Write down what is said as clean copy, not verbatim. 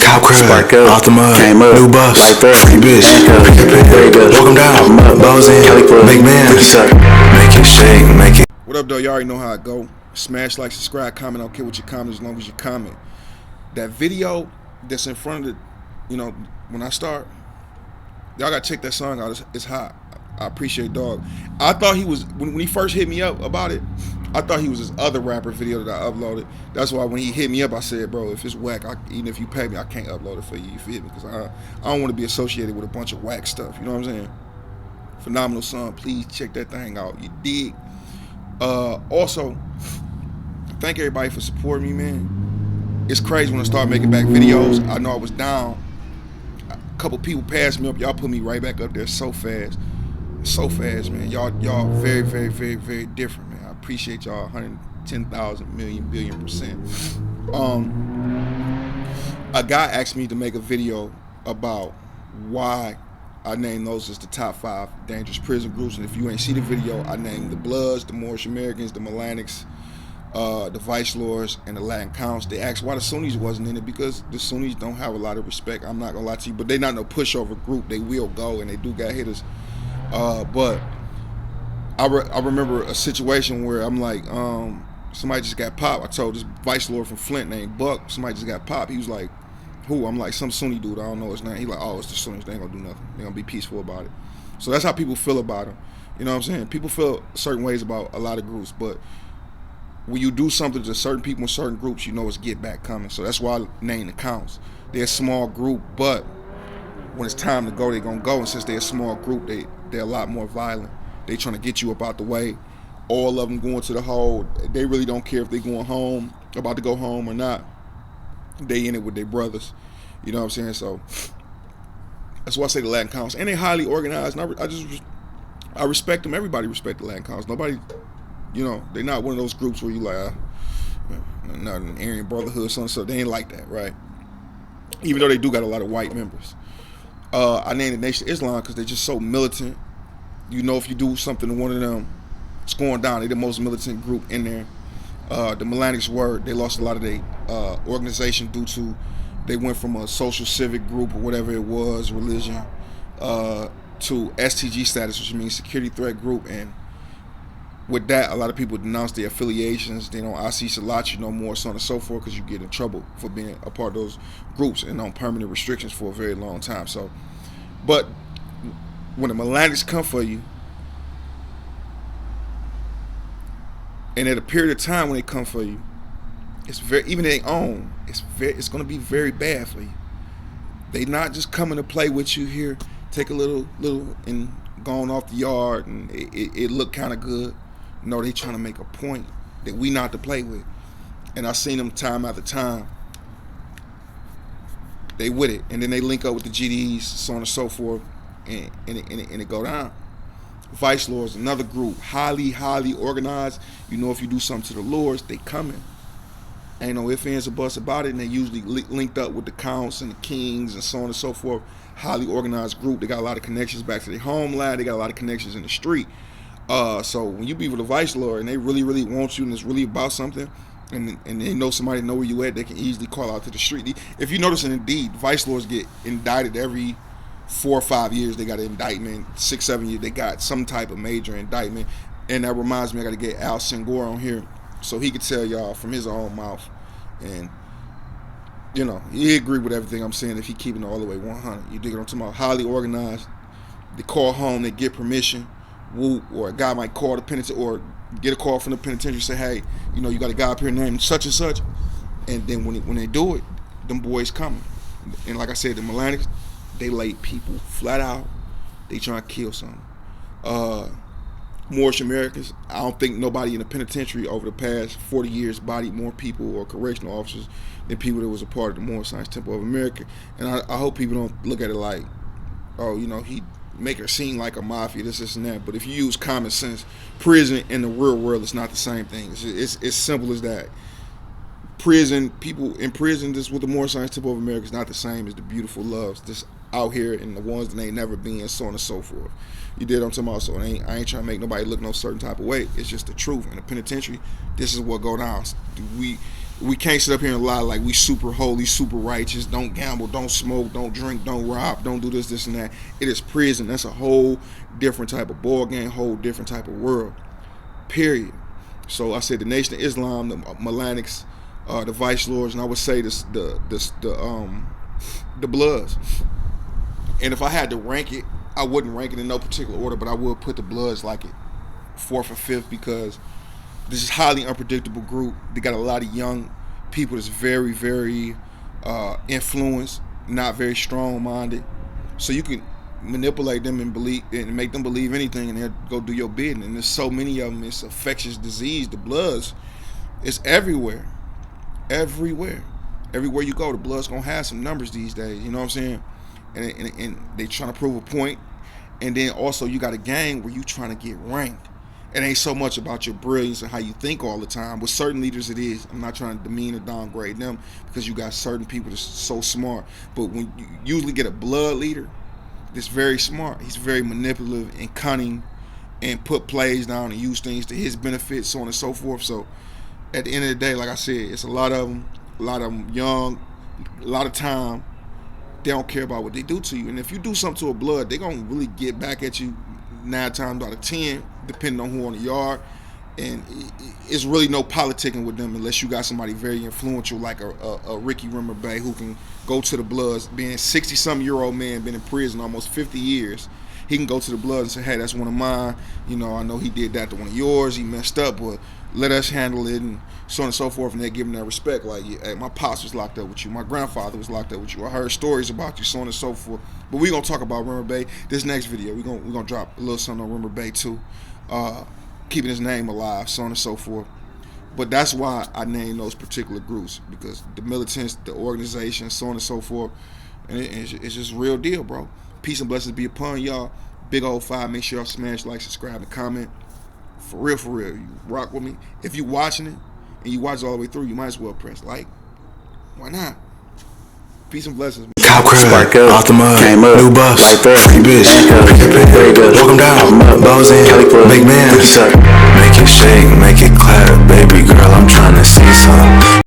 Cop crib, spark up, off the mud, came up, new bus, like that, free bitch, pick it, welcome down, bows in, big man, make it shake, make it. What up, though? Y'all already know how it go. Smash, like, subscribe, comment. I don't care what you comment as long as you comment. That video that's in front of the, you know, when I start, y'all gotta check that song out. It's hot. I appreciate dog. I thought he was, when he first hit me up about it, I thought he was this other rapper video that I uploaded. That's why when he hit me up, I said, bro, if it's whack, even if you pay me, I can't upload it for you. You feel me? Because I don't want to be associated with a bunch of whack stuff. You know what I'm saying? Phenomenal song. Please check that thing out. You dig? Also, thank everybody for supporting me, man. It's crazy when I start making back videos. I know I was down. A couple people passed me up. Y'all put me right back up there so fast. So fast, man. Y'all very, very, very, very different, man. I appreciate y'all 110,000 million billion percent. A guy asked me to make a video about why I named those as the top 5 dangerous prison groups, and if you ain't see the video, I named the Bloods, the Moorish Americans, the Melanics, the Vice Lords, and the Latin Counts. They asked why the Sunnis wasn't in it, because the Sunnis don't have a lot of respect. I'm not gonna lie to you, but they not no pushover group. They will go, and they do got hitters. But I remember a situation where I'm like, somebody just got popped. I told this Vice Lord from Flint named Buck, somebody just got popped. He was like, who? I'm like, some Sunni dude, I don't know his name. He like, oh, it's the Sunnis, they ain't gonna do nothing. They gonna be peaceful about it. So that's how people feel about him. You know what I'm saying? People feel certain ways about a lot of groups, but when you do something to certain people in certain groups, you know it's get back coming. So that's why I named the Counts. They're a small group, but when it's time to go, they're gonna go. And since they're a small group, they're a lot more violent. They trying to get you up out the way. All of them going to the hole. They really don't care if they going home, about to go home or not. They in it with their brothers. You know what I'm saying? So that's why I say the Latin Counts. And they highly organized. And I respect them. Everybody respect the Latin Counts. Nobody, you know, they're not one of those groups where you like, not an Aryan Brotherhood or something. So they ain't like that, right? Even though they do got a lot of white members. I named the Nation of Islam because they're just so militant. You know, if you do something to one of them, it's going down. They're the most militant group in there. The Melanics they lost a lot of their organization due to they went from a social civic group or whatever it was, religion, to STG status, which means security threat group. And with that, a lot of people denounce their affiliations. They don't IC Salat you no more, so on and so forth, because you get in trouble for being a part of those groups and on permanent restrictions for a very long time. So, but when the Melanics come for you, and at a period of time when they come for you, it's very, even they own, it's going to be very bad for you. They not just coming to play with you here, take a little and going off the yard, and it look kind of good. No, they trying to make a point that we not to play with. And I seen them time after time. They with it, and then they link up with the GDs, so on and so forth, and it go down. Vice Lords, another group, highly organized. You know, if you do something to the Lords, they coming. Ain't no ifs, ands, or buts about it, and they usually linked up with the Counts and the Kings and so on and so forth. Highly organized group. They got a lot of connections back to their homeland. They got a lot of connections in the street. So when you be with a Vice Lord and they really want you, and it's really about something, and they know somebody know where you at, they can easily call out to the street. If you notice, indeed, Vice Lords get indicted every 4 or 5 years. They got an indictment. 6, 7 years, they got some type of major indictment. And that reminds me, I got to get Al Senghor on here so he could tell y'all from his own mouth. And you know, he agree with everything I'm saying if he keeping it all the way 100. You dig what I'm talking about? Highly organized. They call home, they get permission. Or a guy might call the penitentiary or get a call from the penitentiary, say, hey, you know, you got a guy up here named such and such. And then when they do it, them boys coming. And like I said, the Melanics, they lay people flat out. They trying to kill something. Moorish Americans, I don't think nobody in the penitentiary over the past 40 years bodied more people or correctional officers than people that was a part of the Moorish Science Temple of America. And I hope people don't look at it like, oh, you know, he make it seem like a mafia, this and that. But if you use common sense, prison and the real world is not the same thing. It's simple as that. Prison, people in prison, just with the Moorish Science Temple of America is not the same as the beautiful loves just out here and the ones that ain't never been, so on and so forth. You did what I'm talking about? So I ain't trying to make nobody look no certain type of way. It's just the truth. In the penitentiary, this is what go down. we can't sit up here and lie like we super holy, super righteous. Don't gamble, don't smoke, don't drink, don't rob, don't do this and that. It is prison. That's a whole different type of ball game, whole different type of world. Period. So I said the Nation of Islam, the Melanics, the Vice Lords, and I would say the Bloods. And if I had to rank it, I wouldn't rank it in no particular order, but I would put the Bloods like it 4th or 5th, because this is a highly unpredictable group. They got a lot of young people that's very, very influenced, not very strong-minded. So you can manipulate them and believe and make them believe anything, and they'll go do your bidding. And there's so many of them. It's an infectious disease. The Bloods, it's everywhere. Everywhere you go, the Bloods gonna have some numbers these days. You know what I'm saying? And they trying to prove a point. And then also you got a gang where you trying to get ranked. It ain't so much about your brilliance and how you think all the time. With certain leaders it is. I'm not trying to demean or downgrade them, because you got certain people that's so smart. But when you usually get a Blood leader that's very smart, he's very manipulative and cunning, and put plays down and use things to his benefit, so on and so forth. So at the end of the day, like I said, it's a lot of them young, a lot of time. They don't care about what they do to you. And if you do something to a Blood, they're going to really get back at you 9 times out of 10, depending on who on the yard. And it's really no politicking with them unless you got somebody very influential like a Ricky Rimmer-Bay, who can go to the Bloods, being a 60-something-year-old man, been in prison almost 50 years. He can go to the Bloods and say, hey, that's one of mine. You know, I know he did that to one of yours. He messed up, but let us handle it, and so on and so forth. And they give him that respect. Like, hey, my pops was locked up with you. My grandfather was locked up with you. I heard stories about you, so on and so forth. But we're going to talk about Rimmer-Bay this next video. We're gonna drop a little something on Rimmer-Bay too. Keeping his name alive, so on and so forth. But that's why I named those particular groups, because the militants, the organization, so on and so forth. And it's just real deal, bro. Peace and blessings be upon y'all. Big old 5. Make sure y'all smash like, subscribe, and comment. For real, you rock with me. If you watching it and you watch it all the way through, you might as well press like. Why not? Peace and blessings. Cop crib, off the mud, came up, new buffs, like that. free bitch, pick your pick, welcome down, bows in, big man, make it shake, make it clap, baby girl, I'm trying to see some.